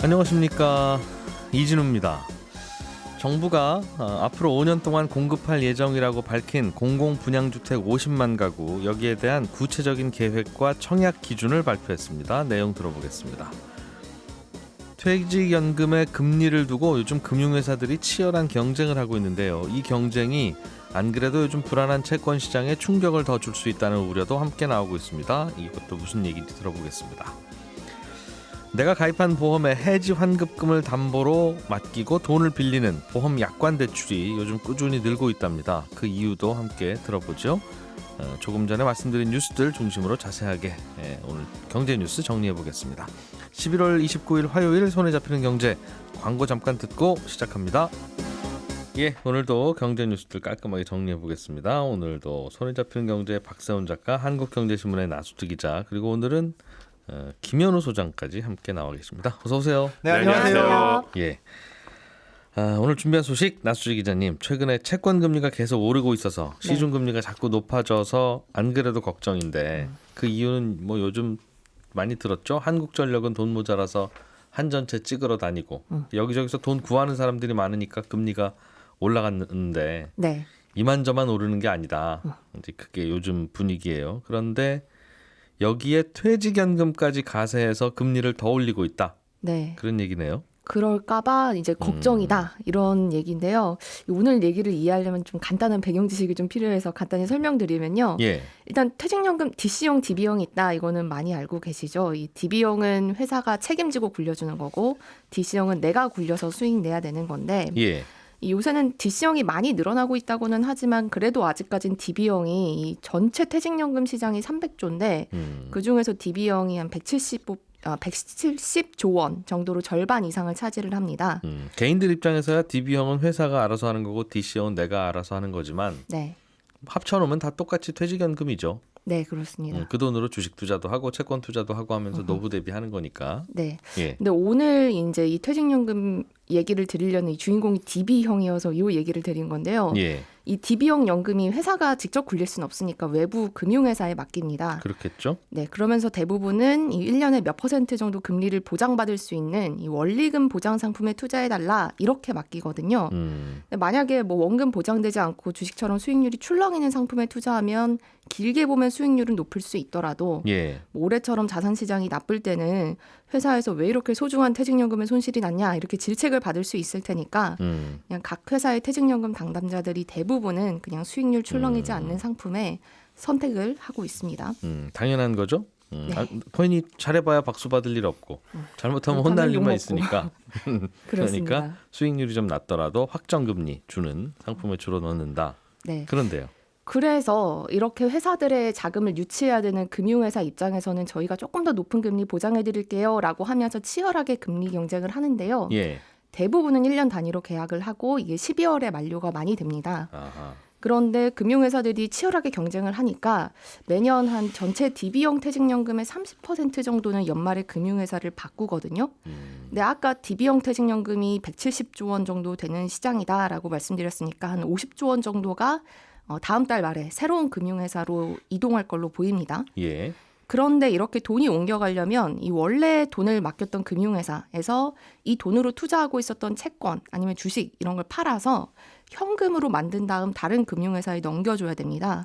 안녕하십니까, 이진우입니다. 정부가 앞으로 5년 동안 공급할 예정이라고 밝힌 공공분양주택 50만 가구, 여기에 대한 구체적인 계획과 청약 기준을 발표했습니다. 내용 들어보겠습니다. 퇴직연금의 금리를 두고 요즘 금융회사들이 치열한 경쟁을 하고 있는데요. 이 경쟁이 안 그래도 요즘 불안한 채권 시장에 충격을 더 줄 수 있다는 우려도 함께 나오고 있습니다. 이것도 무슨 얘기인지 들어보겠습니다. 내가 가입한 보험에 해지 환급금을 담보로 맡기고 돈을 빌리는 보험 약관 대출이 요즘 꾸준히 늘고 있답니다. 그 이유도 함께 들어보죠. 조금 전에 말씀드린 뉴스들 중심으로 자세하게 오늘 경제 뉴스 정리해 보겠습니다. 11월 29일 화요일 손에 잡히는 경제, 광고 잠깐 듣고 시작합니다. 오늘도 경제 뉴스들 깔끔하게 정리해 보겠습니다. 오늘도 손에 잡히는 경제 박세훈 작가, 한국경제신문의 나수트 기자, 그리고 오늘은 김현우 소장까지 함께 나와 계십니다. 어서 오세요. 네, 안녕하세요. 오늘 준비한 소식, 나수지 기자님. 최근에 채권 금리가 계속 오르고 있어서 시중 금리가 자꾸 높아져서 안 그래도 걱정인데 그 이유는 뭐 요즘 많이 들었죠. 한국전력은 돈 모자라서 한전채 찍으러 다니고 여기저기서 돈 구하는 사람들이 많으니까 금리가 올라갔는데 이만저만 오르는 게 아니다. 이제 그게 요즘 분위기예요. 그런데 여기에 퇴직연금까지 가세해서 금리를 더 올리고 있다. 그런 얘기네요. 그럴까봐 이제 걱정이다, 이런 얘기인데요. 오늘 얘기를 이해하려면 좀 간단한 배경 지식이 좀 필요해서 간단히 설명드리면요. 일단 퇴직연금 DC형, DB형이 있다. 이거는 많이 알고 계시죠. 이 DB형은 회사가 책임지고 굴려주는 거고, DC형은 내가 굴려서 수익 내야 되는 건데, 요새는 DC형이 많이 늘어나고 있다고는 하지만 그래도 아직까진 DB형이 이 전체 퇴직연금 시장이 300조인데 그중에서 DB형이 한 170조 원 정도로 절반 이상을 차지를 합니다. 개인들 입장에서야 DB형은 회사가 알아서 하는 거고 DC형은 내가 알아서 하는 거지만 합쳐놓으면 다 똑같이 퇴직연금이죠. 네, 그렇습니다. 그 돈으로 주식 투자도 하고 채권 투자도 하고 하면서 노후 대비하는 거니까. 근데 오늘 이제 이 퇴직연금 얘기를 드리려는 이 주인공이 DB형이어서 이 얘기를 드린 건데요. 이 DB형 연금이 회사가 직접 굴릴 수는 없으니까 외부 금융회사에 맡깁니다. 그렇겠죠. 그러면서 대부분은 이 1년에 몇 % 정도 금리를 보장받을 수 있는 이 원리금 보장 상품에 투자해달라, 이렇게 맡기거든요. 근데 만약에 뭐 원금 보장되지 않고 주식처럼 수익률이 출렁이는 상품에 투자하면 길게 보면 수익률은 높을 수 있더라도 뭐 올해처럼 자산시장이 나쁠 때는 회사에서 왜 이렇게 소중한 퇴직연금에 손실이 났냐, 이렇게 질책을 받을 수 있을 테니까 그냥 각 회사의 퇴직연금 당담자들이 대부분은 그냥 수익률 출렁이지 않는 상품에 선택을 하고 있습니다. 당연한 거죠. 본인이 잘해봐야 박수 받을 일 없고 잘못하면 혼날 일만 있으니까 그러니까 수익률이 좀 낮더라도 확정금리 주는 상품에 주로 넣는다. 그런데요. 그래서 이렇게 회사들의 자금을 유치해야 되는 금융회사 입장에서는 저희가 조금 더 높은 금리 보장해드릴게요 라고 하면서 치열하게 금리 경쟁을 하는데요. 대부분은 1년 단위로 계약을 하고 이게 12월에 만료가 많이 됩니다. 그런데 금융회사들이 치열하게 경쟁을 하니까 매년 한 전체 DB형 퇴직연금의 30% 정도는 연말에 금융회사를 바꾸거든요. 근데 아까 DB형 퇴직연금이 170조 원 정도 되는 시장이다라고 말씀드렸으니까 한 50조 원 정도가 다음 달 말에 새로운 금융회사로 이동할 걸로 보입니다. 그런데 이렇게 돈이 옮겨가려면 이 원래 돈을 맡겼던 금융회사에서 이 돈으로 투자하고 있었던 채권 아니면 주식 이런 걸 팔아서 현금으로 만든 다음 다른 금융회사에 넘겨줘야 됩니다.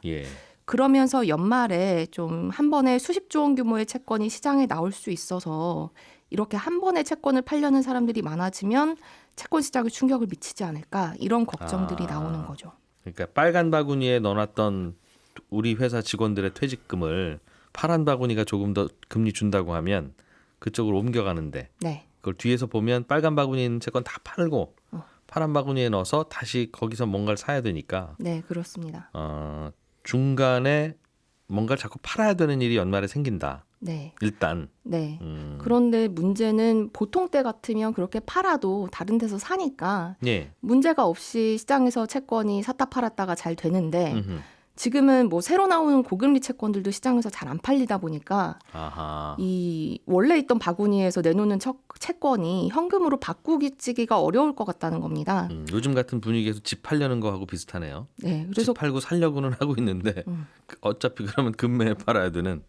그러면서 연말에 좀 한 번에 수십조 원 규모의 채권이 시장에 나올 수 있어서 이렇게 한 번에 채권을 팔려는 사람들이 많아지면 채권 시장에 충격을 미치지 않을까, 이런 걱정들이 나오는 거죠. 그러니까 빨간 바구니에 넣어놨던 우리 회사 직원들의 퇴직금을 파란 바구니가 조금 더 금리 준다고 하면 그쪽으로 옮겨가는데 그걸 뒤에서 보면 빨간 바구니에 있는 채권 다 팔고 파란 바구니에 넣어서 다시 거기서 뭔가를 사야 되니까 그렇습니다. 중간에 뭔가를 자꾸 팔아야 되는 일이 연말에 생긴다. 일단. 그런데 문제는 보통 때 같으면 그렇게 팔아도 다른 데서 사니까 문제가 없이 시장에서 채권이 샀다 팔았다가 잘 되는데 지금은 뭐 새로 나오는 고금리 채권들도 시장에서 잘 안 팔리다 보니까 이 원래 있던 바구니에서 내놓는 채권이 현금으로 바꾸기가 어려울 것 같다는 겁니다. 요즘 같은 분위기에서 집 팔려는 거하고 비슷하네요. 그래서 집 팔고 살려고는 하고 있는데 어차피 그러면 금매에 팔아야 되는.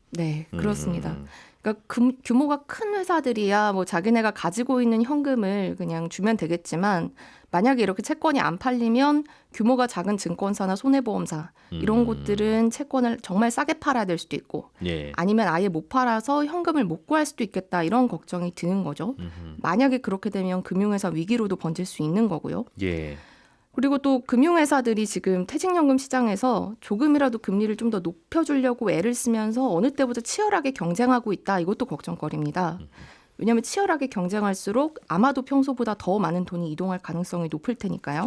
그렇습니다. 그러니까 그러니까 규모가 큰 회사들이야 뭐 자기네가 가지고 있는 현금을 그냥 주면 되겠지만 만약에 이렇게 채권이 안 팔리면 규모가 작은 증권사나 손해보험사 이런 곳들은 채권을 정말 싸게 팔아야 될 수도 있고 예. 아니면 아예 못 팔아서 현금을 못 구할 수도 있겠다 이런 걱정이 드는 거죠. 만약에 그렇게 되면 금융회사 위기로도 번질 수 있는 거고요. 예. 그리고 또 금융회사들이 지금 퇴직연금 시장에서 조금이라도 금리를 좀 더 높여주려고 애를 쓰면서 어느 때보다 치열하게 경쟁하고 있다. 이것도 걱정거리입니다. 왜냐하면 치열하게 경쟁할수록 아마도 평소보다 더 많은 돈이 이동할 가능성이 높을 테니까요.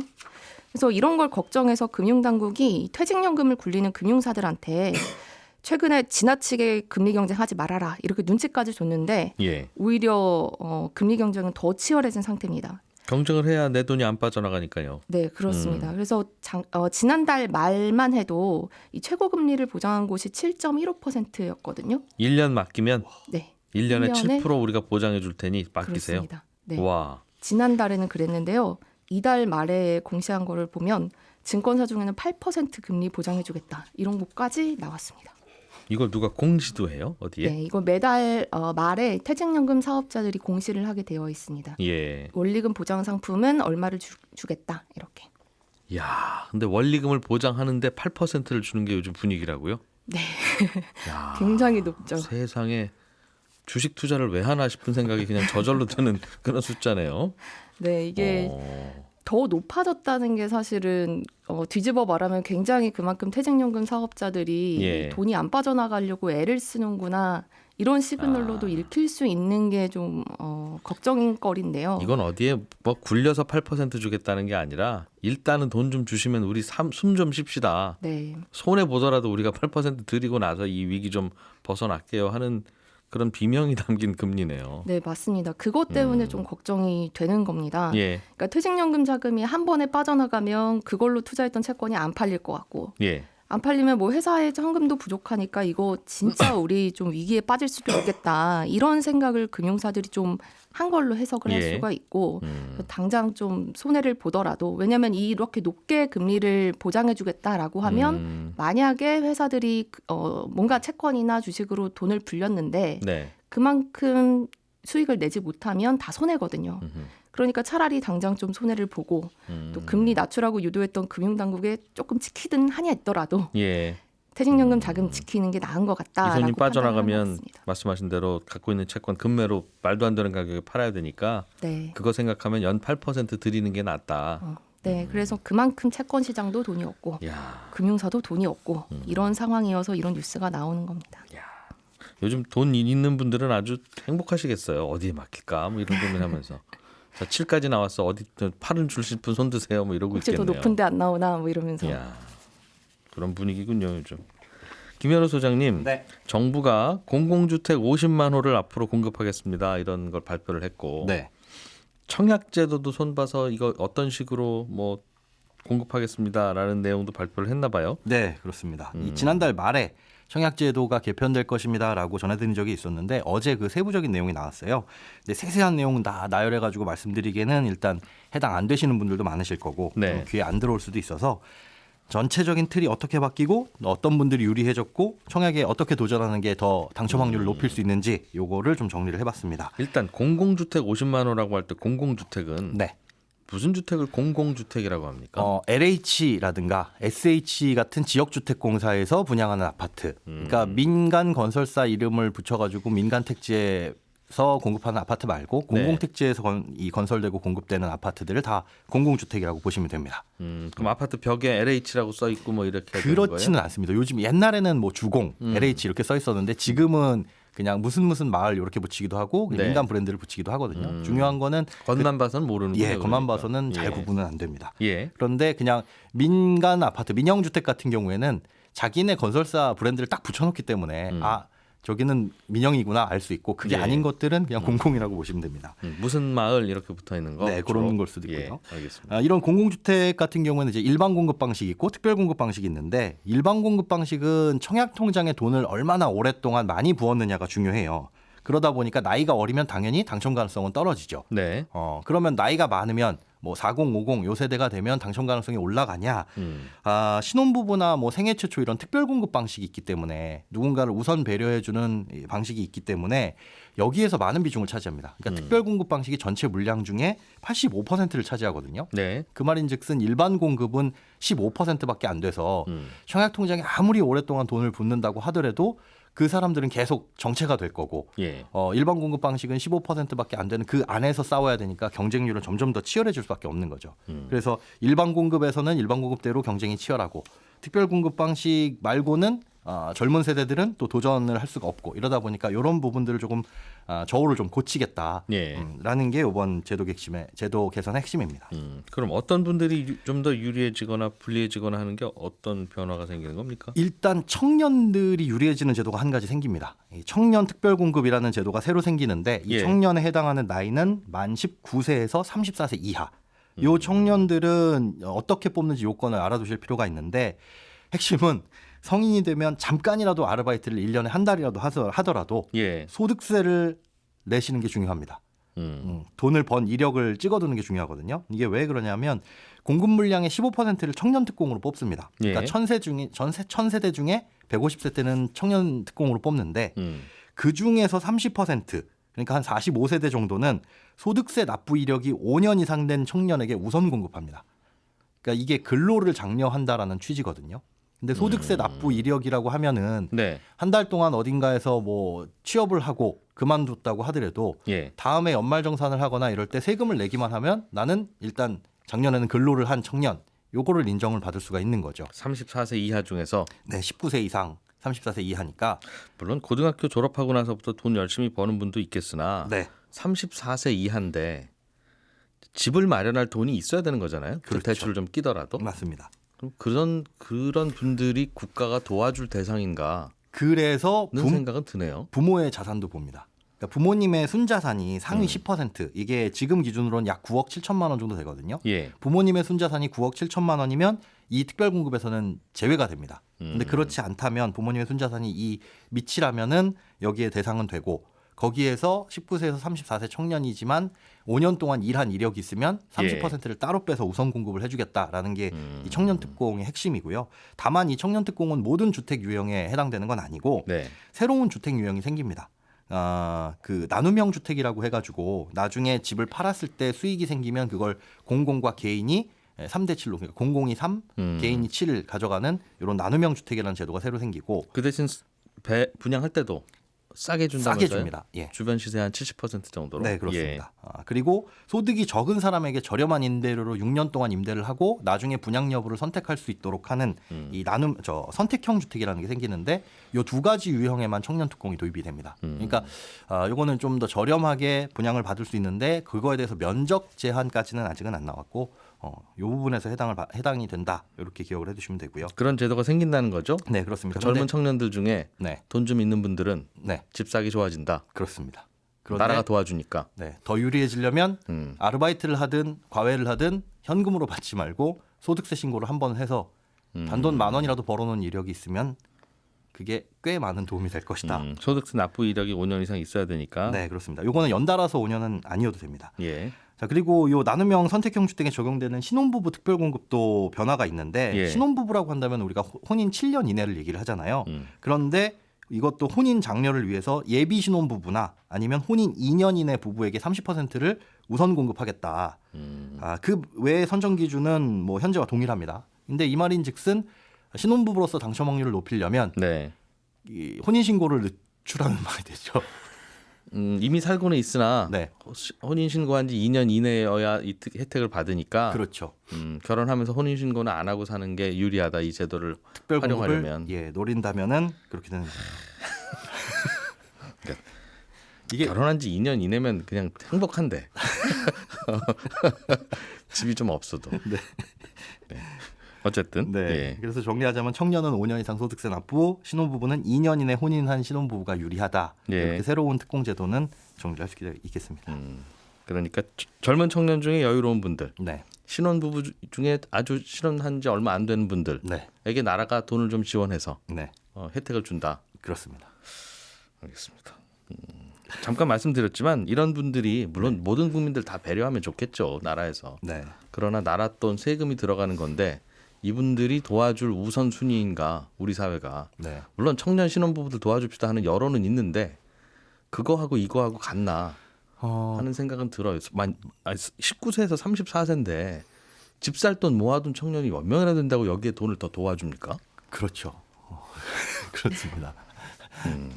그래서 이런 걸 걱정해서 금융당국이 퇴직연금을 굴리는 금융사들한테 최근에 지나치게 금리 경쟁하지 말아라 이렇게 눈치까지 줬는데 예. 오히려 금리 경쟁은 더 치열해진 상태입니다. 경쟁을 해야 내 돈이 안 빠져나가니까요. 네, 그렇습니다. 그래서 지난달 말만 해도 이 최고금리를 보장한 곳이 7.15%였거든요. 1년 맡기면 네. 1년에 1년에 7% 우리가 보장해 줄 테니 맡기세요. 그렇습니다. 네. 와. 지난달에는 그랬는데요. 이달 말에 공시한 거를 보면 증권사 중에는 8% 금리 보장해 주겠다. 이런 곳까지 나왔습니다. 이걸 누가 공시도 해요? 어디에? 네, 이거 매달 말에 퇴직연금 사업자들이 공시를 하게 되어 있습니다. 예. 원리금 보장 상품은 얼마를 주겠다. 이렇게. 야, 근데 원리금을 보장하는데 8%를 주는 게 요즘 분위기라고요? 네. 야, 굉장히 높죠. 세상에 주식 투자를 왜 하나 싶은 생각이 그냥 저절로 드는 그런 숫자네요. 네, 이게 더 높아졌다는 게 사실은 뒤집어 말하면 굉장히 그만큼 퇴직연금 사업자들이 예. 돈이 안 빠져나가려고 애를 쓰는구나 이런 시그널로도 읽힐 수 있는 게 좀 걱정인 거리인데요. 이건 어디에 뭐 굴려서 8% 주겠다는 게 아니라 일단은 돈 좀 주시면 우리 숨 좀 쉽시다. 네, 손해 보더라도 우리가 8% 드리고 나서 이 위기 좀 벗어날게요 하는 그런 비명이 담긴 금리네요. 네 맞습니다. 그것 때문에 좀 걱정이 되는 겁니다. 예. 그러니까 퇴직연금 자금이 한 번에 빠져나가면 그걸로 투자했던 채권이 안 팔릴 것 같고 예. 안 팔리면 뭐 회사의 현금도 부족하니까 이거 진짜 우리 좀 위기에 빠질 수도 있겠다 이런 생각을 금융사들이 좀 한 걸로 해석을 할 예. 수가 있고 당장 좀 손해를 보더라도 왜냐하면 이렇게 높게 금리를 보장해주겠다라고 하면 만약에 회사들이 뭔가 채권이나 주식으로 돈을 불렸는데 네. 그만큼 수익을 내지 못하면 다 손해거든요. 그러니까 차라리 당장 좀 손해를 보고 또 금리 낮추라고 유도했던 금융당국에 조금 지키든 한이 있더라도 예. 퇴직연금 자금 지키는 게 나은 것 같다라고 이 손이 빠져나가면 판단했습니다. 말씀하신 대로 갖고 있는 채권 금매로 말도 안 되는 가격에 팔아야 되니까 네. 그거 생각하면 연 8% 드리는 게 낫다. 네, 그래서 그만큼 채권 시장도 돈이 없고 야, 금융사도 돈이 없고 이런 상황이어서 이런 뉴스가 나오는 겁니다. 요즘 돈 있는 분들은 아주 행복하시겠어요. 어디에 맡길까 뭐 이런 고민하면서. 자, 7까지 나왔어. 어디 8은 주실 분 손 드세요. 뭐 이러고 혹시 더 있겠네요. 높은데 안 나오나 뭐 이러면서. 야, 그런 분위기군요 요즘. 김현우 소장님, 네. 정부가 공공주택 50만 호를 앞으로 공급하겠습니다. 이런 걸 발표를 했고, 네. 청약제도도 손봐서 이거 어떤 식으로 뭐 공급하겠습니다라는 내용도 발표를 했나 봐요. 네, 그렇습니다. 이 지난달 말에 청약제도가 개편될 것입니다라고 전해드린 적이 있었는데 어제 그 세부적인 내용이 나왔어요. 근데 세세한 내용은 다 나열해가지고 말씀드리기에는 일단 해당 안 되시는 분들도 많으실 거고 네. 귀에 안 들어올 수도 있어서 전체적인 틀이 어떻게 바뀌고 어떤 분들이 유리해졌고 청약에 어떻게 도전하는 게 더 당첨 확률을 높일 수 있는지 요거를 좀 정리를 해봤습니다. 일단 공공주택 50만 호라고 할 때 공공주택은 네. 무슨 주택을 공공주택이라고 합니까? LH라든가 SH 같은 지역주택공사에서 분양하는 아파트. 그러니까 민간 건설사 이름을 붙여가지고 민간 택지에서 공급하는 아파트 말고 공공택지에서 건설되고 공급되는 아파트들을 다 공공주택이라고 보시면 됩니다. 그럼 아파트 벽에 LH라고 써 있고 뭐 이렇게 해야 되는 거예요? 그렇지는 않습니다. 요즘 옛날에는 뭐 주공, LH 이렇게 써 있었는데 지금은 그냥 무슨 마을 이렇게 붙이기도 하고 네. 민간 브랜드를 붙이기도 하거든요. 중요한 거는 겉만 봐서는 모르는 거예요. 겉만 그러니까. 봐서는 잘 예. 구분은 안 됩니다. 예. 그런데 그냥 민간 아파트, 민영주택 같은 경우에는 자기네 건설사 브랜드를 딱 붙여놓기 때문에 저기는 민영이구나 알 수 있고 그게 예. 아닌 것들은 그냥 공공이라고 보시면 됩니다. 무슨 마을 이렇게 붙어 있는 거? 네, 주로? 그런 걸 수도 예, 있고요. 알겠습니다. 이런 공공주택 같은 경우에는 이제 일반 공급 방식이 있고 특별 공급 방식이 있는데 일반 공급 방식은 청약 통장에 돈을 얼마나 오랫동안 많이 부었느냐가 중요해요. 그러다 보니까 나이가 어리면 당연히 당첨 가능성은 떨어지죠. 네. 그러면 나이가 많으면 뭐 40, 50 요 세대가 되면 당첨 가능성이 올라가냐? 신혼부부나 뭐 생애 최초 이런 특별 공급 방식이 있기 때문에 누군가를 우선 배려해주는 방식이 있기 때문에 여기에서 많은 비중을 차지합니다. 그러니까 특별 공급 방식이 전체 물량 중에 85%를 차지하거든요. 네. 그 말인즉슨 일반 공급은 15%밖에 안 돼서 청약 통장에 아무리 오랫동안 돈을 붓는다고 하더라도 그 사람들은 계속 정체가 될 거고 예. 일반 공급 방식은 15%밖에 안 되는 그 안에서 싸워야 되니까 경쟁률은 점점 더 치열해질 수밖에 없는 거죠. 그래서 일반 공급에서는 일반 공급대로 경쟁이 치열하고 특별 공급 방식 말고는 젊은 세대들은 또 도전을 할 수가 없고 이러다 보니까 이런 부분들을 조금 저울을 좀 고치겠다라는 예. 게 이번 제도 개선의 핵심입니다. 그럼 어떤 분들이 좀 더 유리해지거나 불리해지거나 하는 게 어떤 변화가 생기는 겁니까? 일단 청년들이 유리해지는 제도가 한 가지 생깁니다. 이 청년 특별 공급이라는 제도가 새로 생기는데 이 예. 청년에 해당하는 나이는 만 19세에서 34세 이하. 요 청년들은 어떻게 뽑는지 요건을 알아두실 필요가 있는데 핵심은 성인이 되면 잠깐이라도 아르바이트를 1년에 한 달이라도 하더라도 예. 소득세를 내시는 게 중요합니다. 돈을 번 이력을 찍어두는 게 중요하거든요. 이게 왜 그러냐면 공급 물량의 15%를 청년 특공으로 뽑습니다. 그러니까 예. 1000세대 중에 150세 때는 청년 특공으로 뽑는데 그 중에서 30% 그러니까 한 45세대 정도는 소득세 납부 이력이 5년 이상 된 청년에게 우선 공급합니다. 그러니까 이게 근로를 장려한다라는 취지거든요. 근데 소득세 납부 이력이라고 하면은 네. 한 달 동안 어딘가에서 뭐 취업을 하고 그만뒀다고 하더라도 예. 다음에 연말정산을 하거나 이럴 때 세금을 내기만 하면 나는 일단 작년에는 근로를 한 청년 요거를 인정을 받을 수가 있는 거죠. 34세 이하 중에서 네, 19세 이상 34세 이하니까 물론 고등학교 졸업하고 나서부터 돈 열심히 버는 분도 있겠으나 네. 34세 이하인데 집을 마련할 돈이 있어야 되는 거잖아요. 그렇죠. 대출을 좀 끼더라도. 맞습니다. 그럼 그런 분들이 국가가 도와줄 대상인가는 그래서 생각은 드네요. 부모의 자산도 봅니다. 그러니까 부모님의 순자산이 상위 10% 이게 지금 기준으로는 약 9억 7천만 원 정도 되거든요. 예. 부모님의 순자산이 9억 7천만 원이면 이 특별공급에서는 제외가 됩니다. 근데 그렇지 않다면 부모님의 순자산이 이 밑이라면은 여기에 대상은 되고 거기에서 19세에서 34세 청년이지만 5년 동안 일한 이력이 있으면 30%를 따로 빼서 우선 공급을 해주겠다라는 게 이 청년 특공의 핵심이고요. 다만 이 청년 특공은 모든 주택 유형에 해당되는 건 아니고 네. 새로운 주택 유형이 생깁니다. 그 나눔형 주택이라고 해가지고 나중에 집을 팔았을 때 수익이 생기면 그걸 공공과 개인이 3대 7로 그러니까 공공이 3, 개인이 7을 가져가는 이런 나눔형 주택이라는 제도가 새로 생기고 그 대신 분양할 때도 싸게 준다면서요? 싸게 줍니다. 예. 주변 시세 한 70% 정도로. 네, 그렇습니다. 그리고 소득이 적은 사람에게 저렴한 임대료로 6년 동안 임대를 하고 나중에 분양 여부를 선택할 수 있도록 하는 이 선택형 주택이라는 게 생기는데 이 두 가지 유형에만 청년 특공이 도입이 됩니다. 그러니까 요거는 좀 더 저렴하게 분양을 받을 수 있는데 그거에 대해서 면적 제한까지는 아직은 안 나왔고 이 부분에서 해당이 된다 이렇게 기억을 해두시면 되고요. 그런 제도가 생긴다는 거죠? 네, 그렇습니다. 젊은 청년들 중에 네, 돈 좀 있는 분들은 네, 집 사기 좋아진다. 그렇습니다. 그런데 나라가 도와주니까. 네, 더 유리해지려면 아르바이트를 하든 과외를 하든 현금으로 받지 말고 소득세 신고를 한번 해서 단돈 10,000원이라도 벌어놓은 이력이 있으면 그게 꽤 많은 도움이 될 것이다. 소득세 납부 이력이 5년 이상 있어야 되니까. 네, 그렇습니다. 요거는 연달아서 5년은 아니어도 됩니다. 예. 자, 그리고 요 나눔형 선택형 주택에 적용되는 신혼부부 특별공급도 변화가 있는데 예. 신혼부부라고 한다면 우리가 혼인 7년 이내를 얘기를 하잖아요. 그런데 이것도 혼인 장려를 위해서 예비 신혼부부나 아니면 혼인 2년 이내 부부에게 30%를 우선 공급하겠다. 그 외의 선정 기준은 뭐 현재와 동일합니다. 근데 이 말인즉슨 신혼부부로서 당첨 확률을 높이려면 네. 이 혼인 신고를 늦추라는 말이 되죠. 이미 살고는 있으나 네. 혼인 신고한 지 2년 이내여야 이 혜택을 받으니까 그렇죠. 결혼하면서 혼인 신고는 안 하고 사는 게 유리하다. 이 제도를 특별공급을 활용하려면. 노린다면은 그렇게 되는 거예요. 그러니까 이게 결혼한 지 2년 이내면 그냥 행복한데 집이 좀 없어도. 네. 어쨌든. 네. 예. 그래서 정리하자면 청년은 5년 이상 소득세 납부, 신혼부부는 2년 이내 혼인한 신혼부부가 유리하다. 예. 이렇게 새로운 특공 제도는 정리할 수 있겠습니다. 그러니까 젊은 청년 중에 여유로운 분들, 네. 신혼부부 중에 아주 신혼한 지 얼마 안 되는 분들에게 네. 나라가 돈을 좀 지원해서 네. 혜택을 준다. 그렇습니다. 알겠습니다. 잠깐 말씀드렸지만 이런 분들이 물론 모든 국민들 다 배려하면 좋겠죠. 나라에서. 네. 그러나 나라 돈 세금이 들어가는 건데 이분들이 도와줄 우선순위인가 우리 사회가. 네. 물론 청년 신혼부부들 도와줍시다 하는 여론은 있는데 그거하고 이거하고 같나 하는 생각은 들어요. 19세에서 34세인데 집 살 돈 모아둔 청년이 몇 명이나 된다고 여기에 돈을 더 도와줍니까? 그렇죠. 그렇습니다.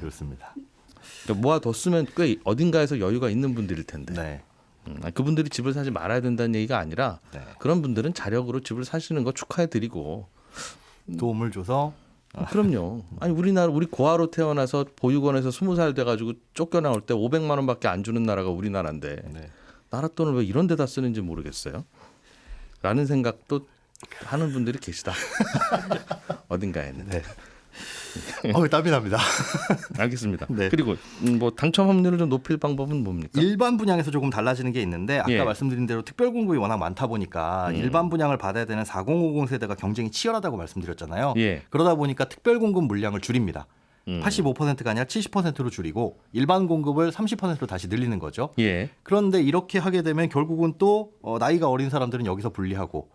그렇습니다. 그러니까 모아뒀으면 꽤 어딘가에서 여유가 있는 분들일 텐데 네. 그분들이 집을 사지 말아야 된다는 얘기가 아니라 네. 그런 분들은 자력으로 집을 사시는 거 축하해드리고 도움을 줘서 그럼요. 아니 우리 고아로 태어나서 보육원에서 20살 돼가지고 쫓겨나올 때 500만 원밖에 안 주는 나라가 우리나라인데 네. 나라 돈을 왜 이런 데다 쓰는지 모르겠어요. 라는 생각도 하는 분들이 계시다. 어딘가에는. 네. 땀이 납니다. 알겠습니다. 네. 그리고 뭐 당첨 확률을 좀 높일 방법은 뭡니까? 일반 분양에서 조금 달라지는 게 있는데 아까 예. 말씀드린 대로 특별 공급이 워낙 많다 보니까 일반 분양을 받아야 되는 4050 세대가 경쟁이 치열하다고 말씀드렸잖아요. 예. 그러다 보니까 특별 공급 물량을 줄입니다. 85%가 아니라 70%로 줄이고 일반 공급을 30%로 다시 늘리는 거죠. 예. 그런데 이렇게 하게 되면 결국은 또 나이가 어린 사람들은 여기서 불리하고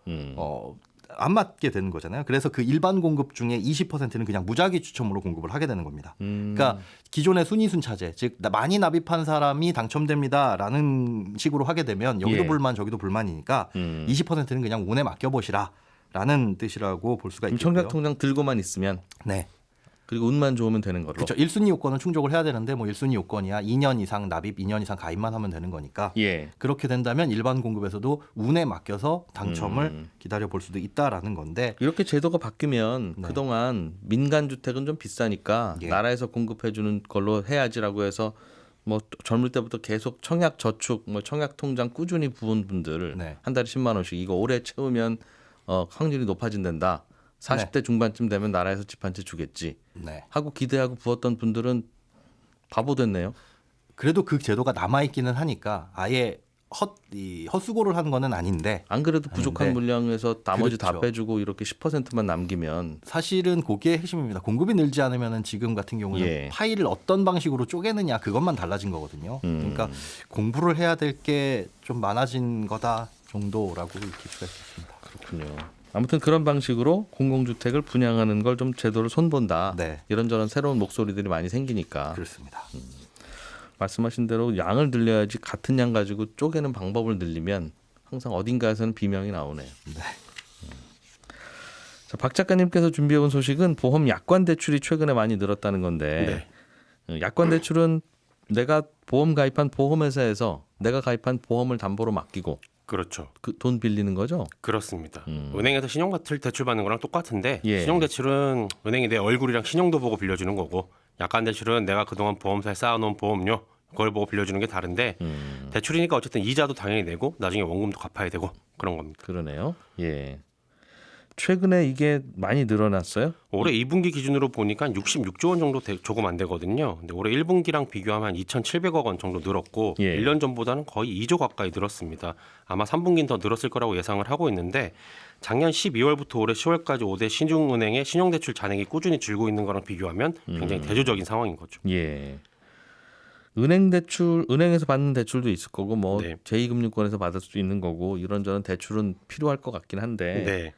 안 맞게 되는 거잖아요. 그래서 그 일반 공급 중에 20%는 그냥 무작위 추첨으로 공급을 하게 되는 겁니다. 그러니까 기존의 순위순차제, 즉 많이 납입한 사람이 당첨됩니다라는 식으로 하게 되면 여기도 예. 불만 저기도 불만이니까 20%는 그냥 운에 맡겨보시라라는 뜻이라고 볼 수가 있겠고요. 청약통장 들고만 있으면 네. 그리고 운만 좋으면 되는 걸로. 그렇죠. 1순위 요건은 충족을 해야 되는데 뭐 1순위 요건이야 2년 이상 납입, 2년 이상 가입만 하면 되는 거니까 예. 그렇게 된다면 일반 공급에서도 운에 맡겨서 당첨을 기다려 볼 수도 있다라는 건데 이렇게 제도가 바뀌면 네. 그동안 민간 주택은 좀 비싸니까 예. 나라에서 공급해 주는 걸로 해야지라고 해서 뭐 젊을 때부터 계속 청약 저축, 뭐 청약 통장 꾸준히 부은 분들 네. 한 달에 10만 원씩 이거 오래 채우면 확률이 높아진단다. 40대 중반쯤 되면 나라에서 집 한 채 주겠지. 네. 하고 기대하고 부었던 분들은 바보 됐네요. 그래도 그 제도가 남아 있기는 하니까 아예 헛수고를 하는 거는 아닌데 안 그래도 부족한 아닌데. 물량에서 나머지 다 그렇죠. 빼주고 이렇게 10%만 남기면 사실은 그게 핵심입니다. 공급이 늘지 않으면은 지금 같은 경우는 예. 파일을 어떤 방식으로 쪼개느냐 그것만 달라진 거거든요. 그러니까 공부를 해야 될 게 좀 많아진 거다 정도라고 읽힐 수가 있습니다. 그렇군요. 아무튼 그런 방식으로 공공주택을 분양하는 걸 좀 제도를 손본다. 네. 이런저런 새로운 목소리들이 많이 생기니까 그렇습니다. 말씀하신 대로 양을 늘려야지 같은 양 가지고 쪼개는 방법을 늘리면 항상 어딘가에서는 비명이 나오네요. 네. 자, 박 작가님께서 준비해온 소식은 보험 약관 대출이 최근에 많이 늘었다는 건데 약관 대출은 내가 보험 가입한 보험회사에서 내가 가입한 보험을 담보로 맡기고 그렇죠. 그 돈 빌리는 거죠? 그렇습니다. 은행에서 신용대출 받는 거랑 똑같은데 예. 신용대출은 은행이 내 얼굴이랑 신용도 보고 빌려주는 거고 약관대출은 내가 그동안 보험사에 쌓아놓은 보험료 그걸 보고 빌려주는 게 다른데 대출이니까 어쨌든 이자도 당연히 내고 나중에 원금도 갚아야 되고 그런 겁니다. 그러네요. 예. 최근에 이게 많이 늘어났어요? 올해 2분기 기준으로 보니까 66조 원 정도 조금 안 되거든요. 근데 올해 1분기랑 비교하면 한 2,700억 원 정도 늘었고 예. 1년 전보다는 거의 2조 가까이 늘었습니다. 아마 3분기는 더 늘었을 거라고 예상을 하고 있는데 작년 12월부터 올해 10월까지 5대 신중은행의 신용대출 잔액이 꾸준히 줄고 있는 거랑 비교하면 굉장히 대조적인 상황인 거죠. 예. 은행 대출, 은행에서 받는 대출도 있을 거고 뭐 네. 제2금융권에서 받을 수도 있는 거고 이런저런 대출은 필요할 것 같긴 한데 네.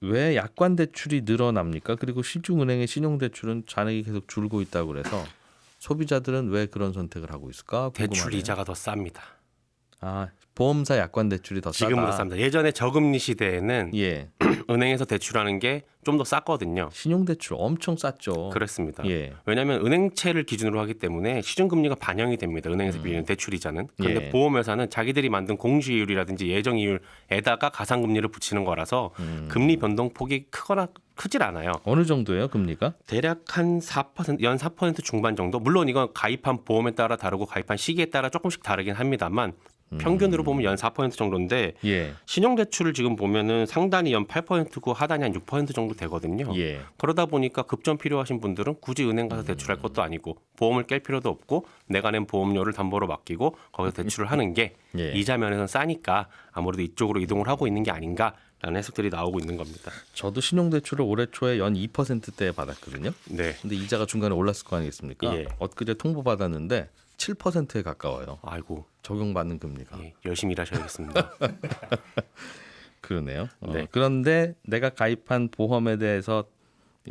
왜 약관 대출이 늘어납니까? 그리고 시중은행의 신용대출은 잔액이 계속 줄고 있다고 그래서 소비자들은 왜 그런 선택을 하고 있을까? 궁금하네요. 대출 이자가 더 쌉니다. 아, 보험사 약관 대출이 더 싸다. 지금으로 쌉니다. 예전에 저금리 시대에는 예. 은행에서 대출하는 게 좀 더 쌌거든요. 신용대출 엄청 쌌죠. 그렇습니다. 예. 왜냐하면 은행채를 기준으로 하기 때문에 시중금리가 반영이 됩니다. 은행에서 빌리는 대출이자는. 그런데 예. 보험회사는 자기들이 만든 공시이율이라든지 예정이율에다가 가상금리를 붙이는 거라서 금리 변동폭이 크질 않아요. 어느 정도예요, 금리가? 대략 한 4%, 연 4% 중반 정도. 물론 이건 가입한 보험에 따라 다르고 가입한 시기에 따라 조금씩 다르긴 합니다만 평균으로 보면 연 4% 정도인데 예. 신용대출을 지금 보면은 상단이 연 8%고 하단이 한 6% 정도 되거든요. 예. 그러다 보니까 급전 필요하신 분들은 굳이 은행 가서 대출할 것도 아니고 보험을 깰 필요도 없고 내가 낸 보험료를 담보로 맡기고 거기서 대출을 하는 게 예. 이자 면에서는 싸니까 아무래도 이쪽으로 이동을 하고 있는 게 아닌가라는 해석들이 나오고 있는 겁니다. 저도 신용대출을 올해 초에 연 2%대에 받았거든요. 네. 근데 이자가 중간에 올랐을 거 아니겠습니까? 예. 엊그제 통보 받았는데 17%에 가까워요. 아이고, 적용받는 금리가. 예, 열심히 일하셔야겠습니다. 그러네요. 네. 그런데 내가 가입한 보험에 대해서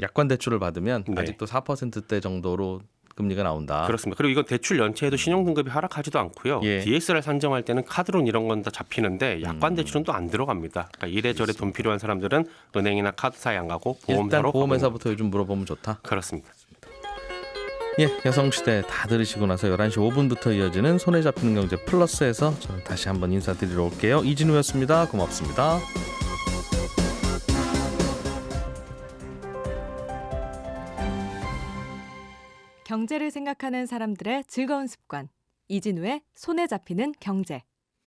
약관 대출을 받으면 네. 아직도 4%대 정도로 금리가 나온다. 그렇습니다. 그리고 이건 대출 연체에도 신용등급이 하락하지도 않고요. 예. DSR 상정할 때는 카드론 이런 건 다 잡히는데 약관 대출은 또 안 들어갑니다. 그러니까 이래저래 돈 필요한 사람들은 은행이나 카드사에 안 가고 일단 보험사로 보험회사부터 요즘 물어보면 좋다. 그렇습니다. 예, 여성시대 다 들으시고 나서 11시 5분부터 이어지는 손에 잡히는 경제 플러스에서 저는 다시 한번 인사드리러 올게요. 이진우였습니다. 고맙습니다. 경제를 생각하는 사람들의 즐거운 습관. 이진우의 손에 잡히는 경제.